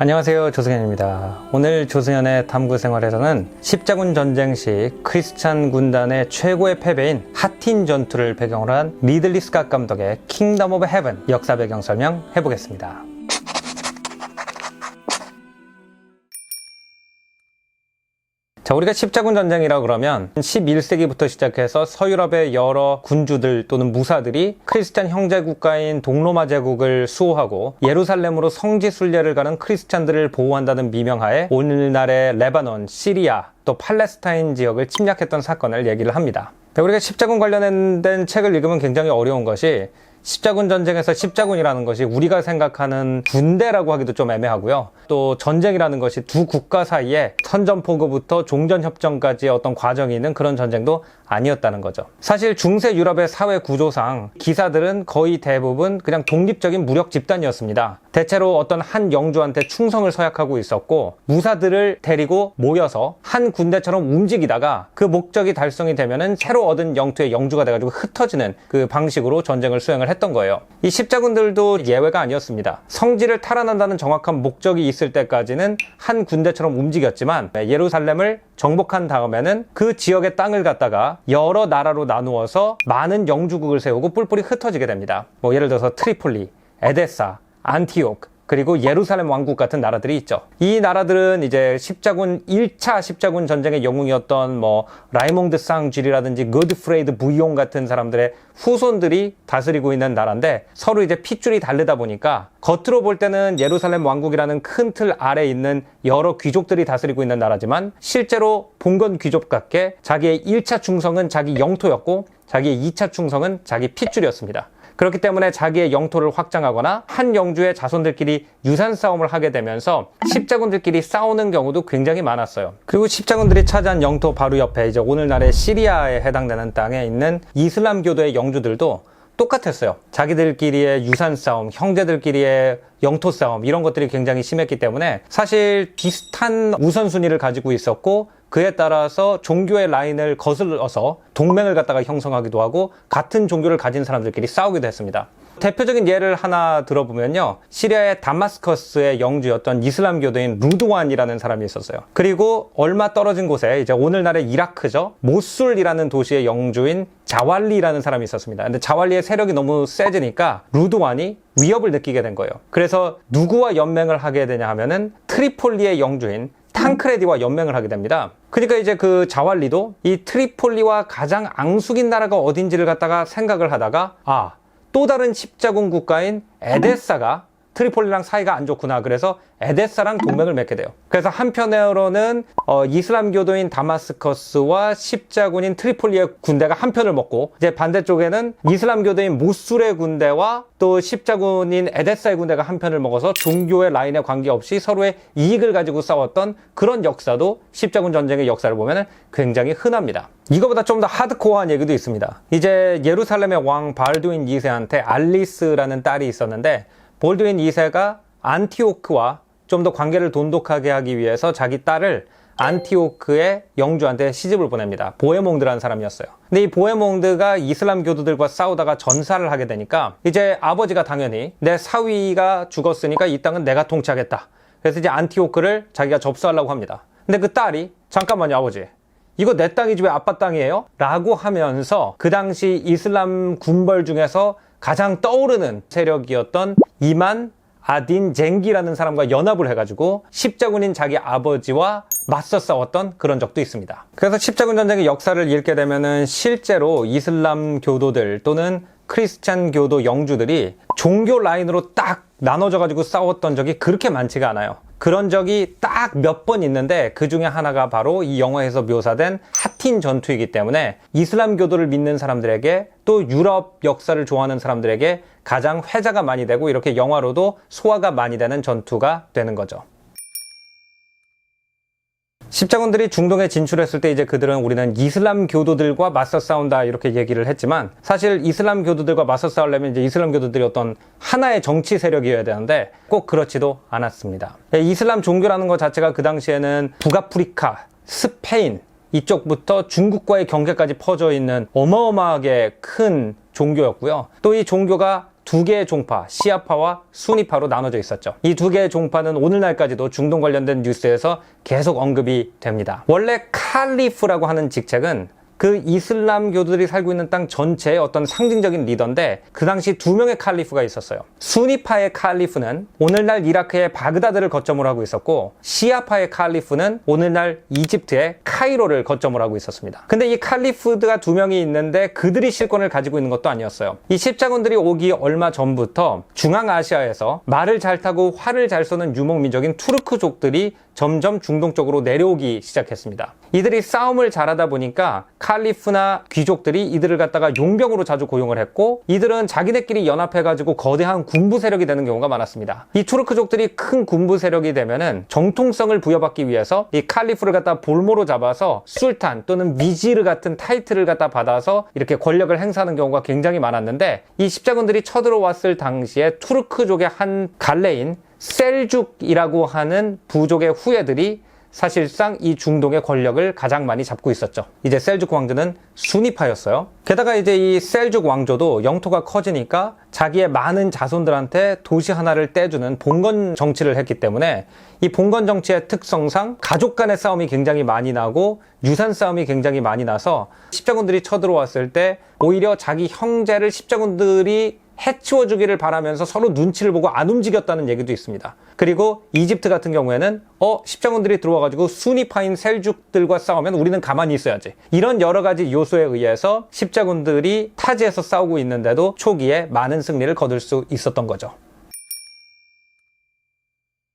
안녕하세요, 조승현입니다. 오늘 조승현의 탐구 생활에서는 십자군 전쟁 시 크리스찬 군단의 최고의 패배인 하틴 전투를 배경으로 한 리들리 스캇 감독의 킹덤 오브 헤븐 역사 배경 설명 해보겠습니다. 자, 우리가 십자군 전쟁이라고 그러면 11세기부터 시작해서 서유럽의 여러 군주들 또는 무사들이 크리스찬 형제 국가인 동로마 제국을 수호하고 예루살렘으로 성지 순례를 가는 크리스찬들을 보호한다는 미명하에 오늘날의 레바논, 시리아, 또 팔레스타인 지역을 침략했던 사건을 얘기를 합니다. 우리가 십자군 관련된 책을 읽으면 굉장히 어려운 것이 십자군 전쟁에서 십자군이라는 것이 우리가 생각하는 군대라고 하기도 좀 애매하고요. 또 전쟁이라는 것이 두 국가 사이에 선전포고부터 종전협정까지의 어떤 과정이 있는 그런 전쟁도 아니었다는 거죠. 사실 중세 유럽의 사회 구조상 기사들은 거의 대부분 그냥 독립적인 무력 집단이었습니다. 대체로 어떤 한 영주한테 충성을 서약하고 있었고 무사들을 데리고 모여서 한 군대처럼 움직이다가 그 목적이 달성이 되면은 새로 얻은 영토의 영주가 돼가지고 흩어지는 그 방식으로 전쟁을 수행을 했던 거예요. 이 십자군들도 예외가 아니었습니다. 성지를 탈환한다는 정확한 목적이 있을 때까지는 한 군대처럼 움직였지만 예루살렘을 정복한 다음에는 그 지역의 땅을 갖다가 여러 나라로 나누어서 많은 영주국을 세우고 뿔뿔이 흩어지게 됩니다. 예를 들어서 트리폴리, 에데사, 안티오크, 그리고 예루살렘 왕국 같은 나라들이 있죠. 이 나라들은 이제 1차 십자군 전쟁의 영웅이었던 라이몽드 쌍쥐리라든지 거드프레이드 부이옹 같은 사람들의 후손들이 다스리고 있는 나라인데 서로 이제 핏줄이 다르다 보니까 겉으로 볼 때는 예루살렘 왕국이라는 큰 틀 아래 있는 여러 귀족들이 다스리고 있는 나라지만 실제로 봉건 귀족답게 자기의 1차 충성은 자기 영토였고 자기의 2차 충성은 자기 핏줄이었습니다. 그렇기 때문에 자기의 영토를 확장하거나 한 영주의 자손들끼리 유산 싸움을 하게 되면서 십자군들끼리 싸우는 경우도 굉장히 많았어요. 그리고 십자군들이 차지한 영토 바로 옆에 이제 오늘날의 시리아에 해당되는 땅에 있는 이슬람교도의 영주들도 똑같았어요. 자기들끼리의 유산 싸움, 형제들끼리의 영토 싸움 이런 것들이 굉장히 심했기 때문에 사실 비슷한 우선순위를 가지고 있었고 그에 따라서 종교의 라인을 거슬러서 동맹을 갖다가 형성하기도 하고 같은 종교를 가진 사람들끼리 싸우기도 했습니다. 대표적인 예를 하나 들어보면요. 시리아의 다마스커스의 영주였던 이슬람교도인 루드완이라는 사람이 있었어요. 그리고 얼마 떨어진 곳에 이제 오늘날의 이라크죠. 모술이라는 도시의 영주인 자왈리라는 사람이 있었습니다. 근데 자왈리의 세력이 너무 세지니까 루드완이 위협을 느끼게 된 거예요. 그래서 누구와 연맹을 하게 되냐 하면은 트리폴리의 영주인 탕크레디와 연맹을 하게 됩니다. 그러니까 이제 그 자왈리도 이 트리폴리와 가장 앙숙인 나라가 어딘지를 갖다가 생각을 하다가 또 다른 십자군 국가인 에데사가 트리폴리랑 사이가 안 좋구나. 그래서 에데사랑 동맹을 맺게 돼요. 그래서 한편으로는 이슬람교도인 다마스커스와 십자군인 트리폴리의 군대가 한 편을 먹고 이제 반대쪽에는 이슬람교도인 모술의 군대와 또 십자군인 에데사의 군대가 한 편을 먹어서 종교의 라인에 관계없이 서로의 이익을 가지고 싸웠던 그런 역사도 십자군 전쟁의 역사를 보면 굉장히 흔합니다. 이거보다 좀 더 하드코어한 얘기도 있습니다. 이제 예루살렘의 왕 발두인 2세한테 알리스라는 딸이 있었는데 볼두인 2세가 안티오크와 좀 더 관계를 돈독하게 하기 위해서 자기 딸을 안티오크의 영주한테 시집을 보냅니다. 보헤몽드라는 사람이었어요. 근데 이 보헤몽드가 이슬람 교도들과 싸우다가 전사를 하게 되니까 이제 아버지가 당연히 내 사위가 죽었으니까 이 땅은 내가 통치하겠다. 그래서 이제 안티오크를 자기가 접수하려고 합니다. 근데 그 딸이 잠깐만요 아버지. 이거 내 땅이지 왜 아빠 땅이에요? 라고 하면서 그 당시 이슬람 군벌 중에서 가장 떠오르는 세력이었던 이만 아딘 쟁기라는 사람과 연합을 해가지고 십자군인 자기 아버지와 맞서 싸웠던 그런 적도 있습니다. 그래서 십자군 전쟁의 역사를 읽게 되면은 실제로 이슬람 교도들 또는 크리스찬 교도 영주들이 종교 라인으로 딱 나눠져가지고 싸웠던 적이 그렇게 많지가 않아요. 그런 적이 딱 몇 번 있는데 그 중에 하나가 바로 이 영화에서 묘사된 하틴 전투이기 때문에 이슬람 교도를 믿는 사람들에게 또 유럽 역사를 좋아하는 사람들에게 가장 회자가 많이 되고 이렇게 영화로도 소화가 많이 되는 전투가 되는 거죠. 십자군들이 중동에 진출했을 때 이제 그들은 우리는 이슬람 교도들과 맞서 싸운다 이렇게 얘기를 했지만 사실 이슬람 교도들과 맞서 싸우려면 이제 이슬람 교도들이 어떤 하나의 정치 세력이어야 되는데 꼭 그렇지도 않았습니다. 이슬람 종교라는 것 자체가 그 당시에는 북아프리카, 스페인 이쪽부터 중국과의 경계까지 퍼져 있는 어마어마하게 큰 종교였고요. 또 이 종교가 두 개의 종파, 시아파와 수니파로 나눠져 있었죠. 이 두 개의 종파는 오늘날까지도 중동 관련된 뉴스에서 계속 언급이 됩니다. 원래 칼리프라고 하는 직책은 그 이슬람교도들이 살고 있는 땅 전체의 어떤 상징적인 리더인데, 그 당시 두 명의 칼리프가 있었어요. 수니파의 칼리프는 오늘날 이라크의 바그다드를 거점으로 하고 있었고, 시아파의 칼리프는 오늘날 이집트의 카이로를 거점으로 하고 있었습니다. 근데 이 칼리프가 두 명이 있는데 그들이 실권을 가지고 있는 것도 아니었어요. 이 십자군들이 오기 얼마 전부터 중앙아시아에서 말을 잘 타고 활을 잘 쏘는 유목민족인 투르크족들이 점점 중동 쪽으로 내려오기 시작했습니다. 이들이 싸움을 잘하다 보니까 칼리프나 귀족들이 이들을 갖다가 용병으로 자주 고용을 했고, 이들은 자기네끼리 연합해가지고 거대한 군부 세력이 되는 경우가 많았습니다. 이 투르크족들이 큰 군부 세력이 되면은 정통성을 부여받기 위해서 이 칼리프를 갖다 볼모로 잡아서 술탄 또는 미지르 같은 타이틀을 갖다 받아서 이렇게 권력을 행사하는 경우가 굉장히 많았는데, 이 십자군들이 쳐들어왔을 당시에 투르크족의 한 갈래인 셀죽이라고 하는 부족의 후예들이 사실상 이 중동의 권력을 가장 많이 잡고 있었죠. 이제 셀죽 왕조는 수니파였어요. 게다가 이제 이 셀죽 왕조도 영토가 커지니까 자기의 많은 자손들한테 도시 하나를 떼주는 봉건 정치를 했기 때문에, 이 봉건 정치의 특성상 가족 간의 싸움이 굉장히 많이 나고 유산 싸움이 굉장히 많이 나서 십자군들이 쳐들어왔을 때 오히려 자기 형제를 십자군들이 해치워주기를 바라면서 서로 눈치를 보고 안 움직였다는 얘기도 있습니다. 그리고 이집트 같은 경우에는 십자군들이 들어와가지고 수니파인 셀죽들과 싸우면 우리는 가만히 있어야지, 이런 여러 가지 요소에 의해서 십자군들이 타지에서 싸우고 있는데도 초기에 많은 승리를 거둘 수 있었던 거죠.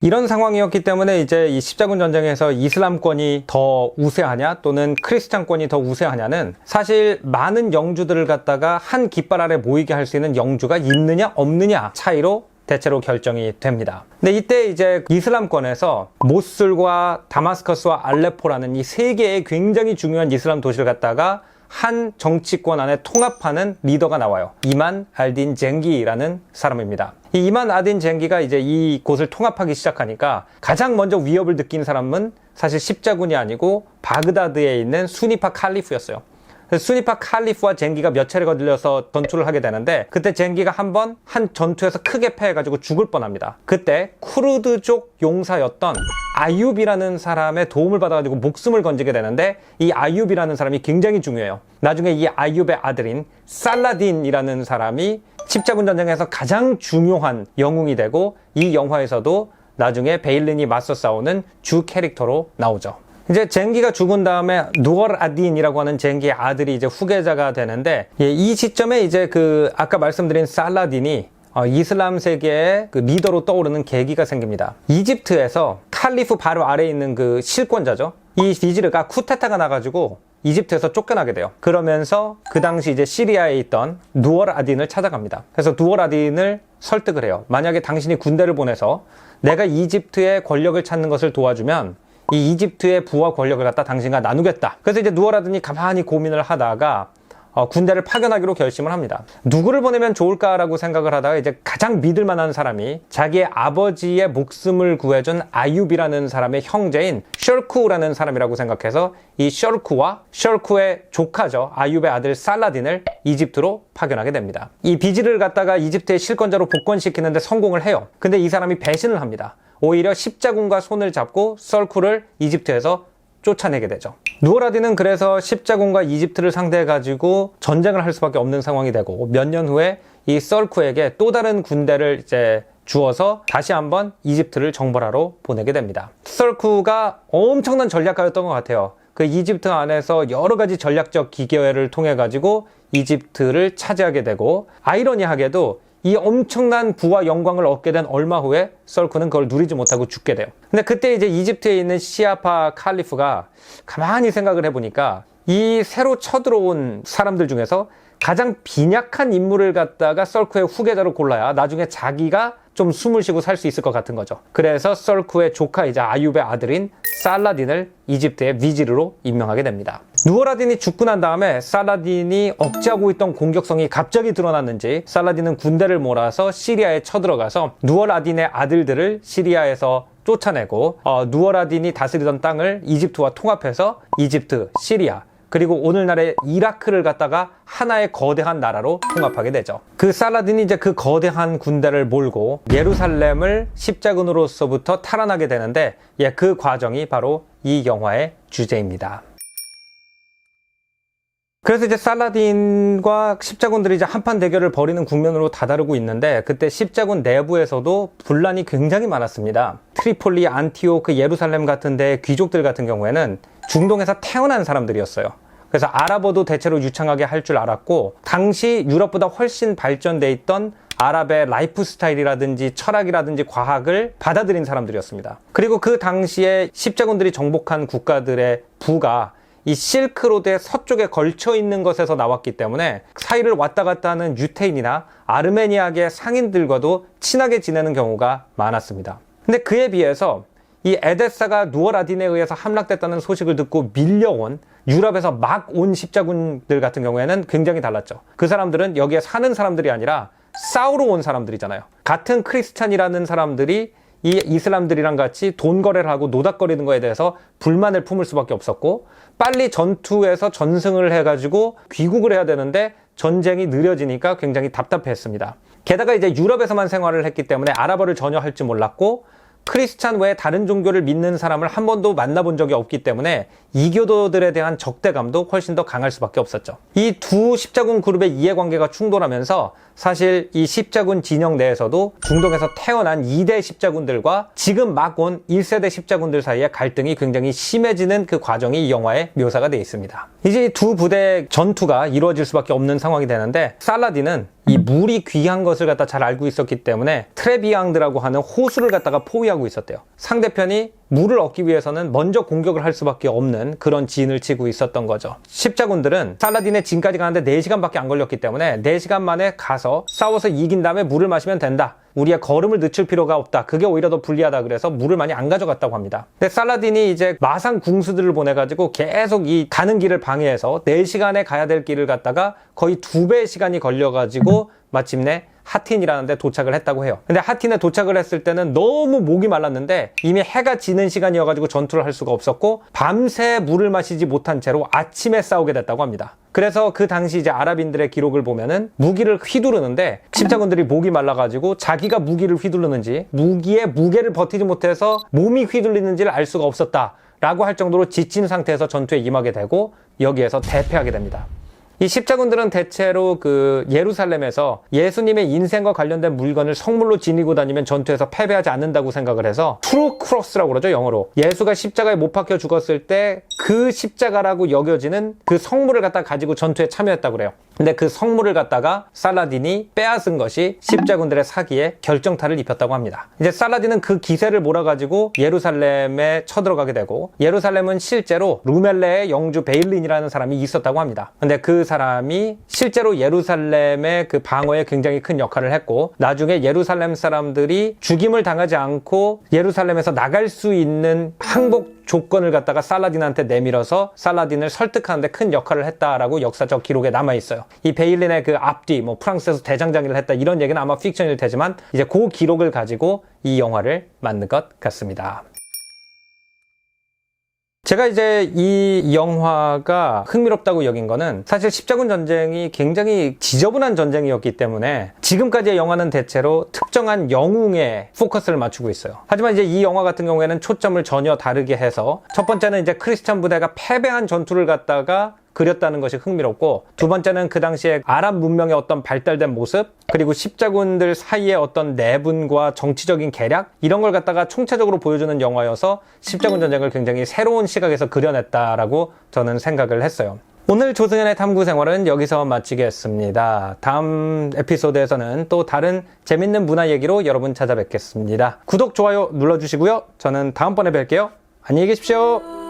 이런 상황이었기 때문에 이제 이 십자군 전쟁에서 이슬람권이 더 우세하냐 또는 크리스찬권이 더 우세하냐는 사실 많은 영주들을 갖다가 한 깃발 아래 모이게 할 수 있는 영주가 있느냐 없느냐 차이로 대체로 결정이 됩니다. 근데 이때 이제 이슬람권에서 모술과 다마스커스와 알레포라는 이 세 개의 굉장히 중요한 이슬람 도시를 갖다가 한 정치권 안에 통합하는 리더가 나와요. 이만 알딘 쟁기라는 사람입니다. 이 이만 알딘 쟁기가 이제 이 곳을 통합하기 시작하니까 가장 먼저 위협을 느낀 사람은 사실 십자군이 아니고 바그다드에 있는 수니파 칼리프였어요. 그래서 수니파 칼리프와 쟁기가 몇 차례 거들려서 전투를 하게 되는데, 그때 쟁기가 한 전투에서 크게 패해가지고 죽을 뻔합니다. 그때 쿠르드족 용사였던 아윳이라는 사람의 도움을 받아가지고 목숨을 건지게 되는데, 이 아윳이라는 사람이 굉장히 중요해요. 나중에 이 아윳의 아들인 살라딘이라는 사람이 십자군 전쟁에서 가장 중요한 영웅이 되고, 이 영화에서도 나중에 베일린이 맞서 싸우는 주 캐릭터로 나오죠. 이제 쟁기가 죽은 다음에 누얼 아딘이라고 하는 쟁기의 아들이 이제 후계자가 되는데, 이 시점에 이제 아까 말씀드린 살라딘이 이슬람 세계의 리더로 떠오르는 계기가 생깁니다. 이집트에서 칼리프 바로 아래에 있는 그 실권자죠. 이 비지르가 쿠데타가 나가지고 이집트에서 쫓겨나게 돼요. 그러면서 그 당시 이제 시리아에 있던 누얼 아딘을 찾아갑니다. 그래서 누얼 아딘을 설득을 해요. 만약에 당신이 군대를 보내서 내가 이집트의 권력을 찾는 것을 도와주면 이 이집트의 부와 권력을 갖다 당신과 나누겠다. 그래서 이제 누얼 아딘이 가만히 고민을 하다가 군대를 파견하기로 결심을 합니다. 누구를 보내면 좋을까라고 생각을 하다가 이제 가장 믿을 만한 사람이 자기의 아버지의 목숨을 구해준 아윳이라는 사람의 형제인 셜쿠라는 사람이라고 생각해서 이 셜쿠의 조카죠, 아윳의 아들 살라딘을 이집트로 파견하게 됩니다. 이 비지를 갖다가 이집트의 실권자로 복권시키는데 성공을 해요. 근데 이 사람이 배신을 합니다. 오히려 십자군과 손을 잡고 썰쿠를 이집트에서 쫓아내게 되죠. 누얼 아딘은 그래서 십자군과 이집트를 상대해가지고 전쟁을 할 수밖에 없는 상황이 되고, 몇 년 후에 이 썰쿠에게 또 다른 군대를 이제 주어서 다시 한번 이집트를 정벌하러 보내게 됩니다. 썰쿠가 엄청난 전략가였던 것 같아요. 그 이집트 안에서 여러 가지 전략적 기계를 통해 가지고 이집트를 차지하게 되고, 아이러니하게도 이 엄청난 부와 영광을 얻게 된 얼마 후에 썰쿠는 그걸 누리지 못하고 죽게 돼요. 근데 그때 이제 이집트에 있는 시아파 칼리프가 가만히 생각을 해보니까 이 새로 쳐들어온 사람들 중에서 가장 빈약한 인물을 갖다가 썰쿠의 후계자로 골라야 나중에 자기가 좀 숨을 쉬고 살 수 있을 것 같은 거죠. 그래서 썰쿠의 조카이자 아윳의 아들인 살라딘을 이집트의 비지르로 임명하게 됩니다. 누얼 아딘이 죽고 난 다음에 살라딘이 억제하고 있던 공격성이 갑자기 드러났는지 살라딘은 군대를 몰아서 시리아에 쳐들어가서 누얼 아딘의 아들들을 시리아에서 쫓아내고 누얼 아딘이 다스리던 땅을 이집트와 통합해서 이집트, 시리아, 그리고 오늘날의 이라크를 갖다가 하나의 거대한 나라로 통합하게 되죠. 그 살라딘이 이제 그 거대한 군대를 몰고 예루살렘을 십자군으로서부터 탈환하게 되는데, 그 과정이 바로 이 영화의 주제입니다. 그래서 이제 살라딘과 십자군들이 이제 한판 대결을 벌이는 국면으로 다다르고 있는데, 그때 십자군 내부에서도 분란이 굉장히 많았습니다. 트리폴리, 안티오크, 예루살렘 같은 데 귀족들 같은 경우에는 중동에서 태어난 사람들이었어요. 그래서 아랍어도 대체로 유창하게 할 줄 알았고, 당시 유럽보다 훨씬 발전돼 있던 아랍의 라이프 스타일이라든지 철학이라든지 과학을 받아들인 사람들이었습니다. 그리고 그 당시에 십자군들이 정복한 국가들의 부가 이 실크로드의 서쪽에 걸쳐 있는 것에서 나왔기 때문에 사이를 왔다 갔다 하는 유태인이나 아르메니아계 상인들과도 친하게 지내는 경우가 많았습니다. 근데 그에 비해서 이 에데사가 누어라딘에 의해서 함락됐다는 소식을 듣고 밀려온 유럽에서 막 온 십자군들 같은 경우에는 굉장히 달랐죠. 그 사람들은 여기에 사는 사람들이 아니라 싸우러 온 사람들이잖아요. 같은 크리스찬이라는 사람들이 이 이슬람들이랑 같이 돈 거래를 하고 노닥거리는 거에 대해서 불만을 품을 수밖에 없었고, 빨리 전투에서 전승을 해가지고 귀국을 해야 되는데 전쟁이 느려지니까 굉장히 답답했습니다. 게다가 이제 유럽에서만 생활을 했기 때문에 아랍어를 전혀 할 줄 몰랐고, 크리스찬 외에 다른 종교를 믿는 사람을 한 번도 만나본 적이 없기 때문에 이교도들에 대한 적대감도 훨씬 더 강할 수밖에 없었죠. 이 두 십자군 그룹의 이해관계가 충돌하면서 사실 이 십자군 진영 내에서도 중동에서 태어난 2대 십자군들과 지금 막 온 1세대 십자군들 사이의 갈등이 굉장히 심해지는 그 과정이 이 영화에 묘사가 되어 있습니다. 이제 두 부대의 전투가 이루어질 수밖에 없는 상황이 되는데, 살라딘은 이 물이 귀한 것을 갖다 잘 알고 있었기 때문에 트레비앙드라고 하는 호수를 갖다가 포위하고 있었대요. 상대편이 물을 얻기 위해서는 먼저 공격을 할 수밖에 없는 그런 진을 치고 있었던 거죠. 십자군들은 살라딘의 진까지 가는데 4시간밖에 안 걸렸기 때문에 4시간 만에 가서 싸워서 이긴 다음에 물을 마시면 된다. 우리의 걸음을 늦출 필요가 없다. 그게 오히려 더 불리하다. 그래서 물을 많이 안 가져갔다고 합니다. 근데 살라딘이 이제 마상 궁수들을 보내가지고 계속 이 가는 길을 방해해서 4시간에 가야 될 길을 갔다가 거의 2배의 시간이 걸려가지고 마침내 하틴이라는 데 도착을 했다고 해요. 근데 하틴에 도착을 했을 때는 너무 목이 말랐는데 이미 해가 지는 시간이어가지고 전투를 할 수가 없었고, 밤새 물을 마시지 못한 채로 아침에 싸우게 됐다고 합니다. 그래서 그 당시 이제 아랍인들의 기록을 보면은 무기를 휘두르는데 십자군들이 목이 말라가지고 자기가 무기를 휘두르는지 무기의 무게를 버티지 못해서 몸이 휘둘리는지를 알 수가 없었다 라고 할 정도로 지친 상태에서 전투에 임하게 되고, 여기에서 대패하게 됩니다. 이 십자군들은 대체로 그 예루살렘에서 예수님의 인생과 관련된 물건을 성물로 지니고 다니면 전투에서 패배하지 않는다고 생각을 해서 트루 크로스라고 그러죠, 영어로. 예수가 십자가에 못 박혀 죽었을 때 그 십자가라고 여겨지는 그 성물을 갖다 가지고 전투에 참여했다고 그래요. 근데 그 성물을 갖다가 살라딘이 빼앗은 것이 십자군들의 사기에 결정타를 입혔다고 합니다. 이제 살라딘은 그 기세를 몰아가지고 예루살렘에 쳐들어가게 되고, 예루살렘은 실제로 루멜레의 영주 베일린이라는 사람이 있었다고 합니다. 근데 그 사람이 실제로 예루살렘의 그 방어에 굉장히 큰 역할을 했고, 나중에 예루살렘 사람들이 죽임을 당하지 않고 예루살렘에서 나갈 수 있는 항복 조건을 갖다가 살라딘한테 내밀어서 살라딘을 설득하는 데 큰 역할을 했다라고 역사적 기록에 남아있어요. 이 베일린의 그 앞뒤, 프랑스에서 대장장이를 했다, 이런 얘기는 아마 픽션일 테지만 이제 그 기록을 가지고 이 영화를 만든 것 같습니다. 제가 이제 이 영화가 흥미롭다고 여긴 거는 사실 십자군 전쟁이 굉장히 지저분한 전쟁이었기 때문에 지금까지의 영화는 대체로 특정한 영웅에 포커스를 맞추고 있어요. 하지만 이제 이 영화 같은 경우에는 초점을 전혀 다르게 해서, 첫 번째는 이제 크리스찬 부대가 패배한 전투를 갖다가 그렸다는 것이 흥미롭고, 두 번째는 그 당시에 아랍 문명의 어떤 발달된 모습, 그리고 십자군들 사이의 어떤 내분과 정치적인 계략, 이런 걸 갖다가 총체적으로 보여주는 영화여서 십자군 전쟁을 굉장히 새로운 시각에서 그려냈다라고 저는 생각을 했어요. 오늘 조승현의 탐구생활은 여기서 마치겠습니다. 다음 에피소드에서는 또 다른 재밌는 문화 얘기로 여러분 찾아뵙겠습니다. 구독, 좋아요 눌러주시고요. 저는 다음번에 뵐게요. 안녕히 계십시오.